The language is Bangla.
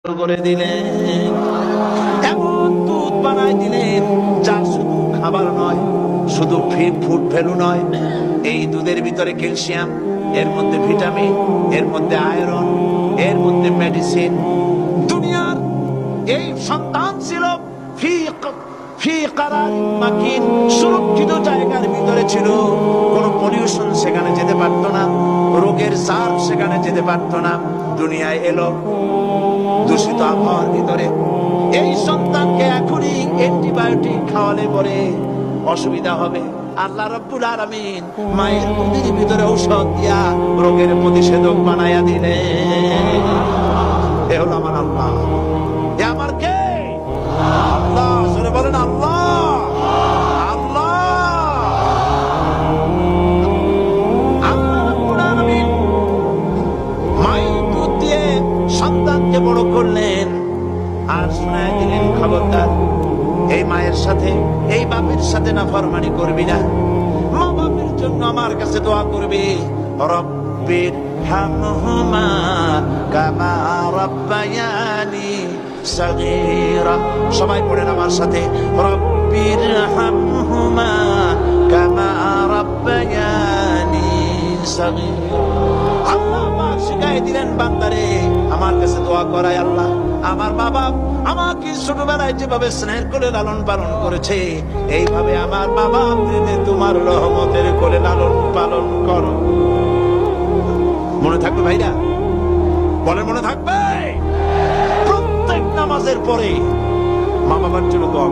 করে দিলেন, এমন দুধ বানাই দিলেন যার শুধু খাবার নয়, শুধু ফুড ভ্যালু নয়, এই দুধের ভিতরে ক্যালসিয়াম, এর মধ্যে ভিটামিন, এর মধ্যে আয়রন, এর মধ্যে মেডিসিন। দুনিয়ার এই সন্তান ছিল সুরক্ষিত জায়গার ভিতরে ছিল, কোন পলিউশন সেখানে যেতে পারতো না, রোগের জার সেখানে যেতে পারতো না। দুনিয়ায় এলো দূষিত আবহাওয়ার ভিতরে, এই সন্তানকে এখনই অ্যান্টিবায়োটিক খাওয়ালে পরে অসুবিধা হবে। আল্লাহ রাব্বুল আলামিন মায়ের বুকের ভিতরে ঔষধ দিয়া রোগের প্রতিষেধক বানায়া দিলেন। এ হলো আমার আল্লাহ। এ আমার কে? আল্লাহ। জোরে বলেন আল্লাহ। আল্লাহ আল্লাহ রাব্বুল আলামিন মায়ের দুধ দিয়ে সন্তানকে বড় করলেন আর শোনায় দিলেন, খবরদার এই মায়ের সাথে, এই বাপের সাথে নাফরমানি করবি না। মা বাপের জন্য আমার কাছে দোয়া করবি, রব্বির হামহুমা কামা রাব্বায়ানি সাগীরা। সবাই পড়েন আমার সাথে, রব্বির হামহুমা কামা রাব্বায়ানি সাগীরা। আল্লাহ পাক শিখাই দিলেন, বান্দারে আমার কাছে দোয়া করায়, আল্লাহ আমার মা বাপ আমাকে ছোটবেলায় যেভাবে স্নেহ করে লালন পালন করেছে, এইভাবে আমার মা বাপ তোমার রহমতের করে লালন পালন করো। মনে থাকবে ভাইরা? বলেন মনে থাকবে? প্রত্যেক নামাজের পরে মা বাবার জন্য দোয়া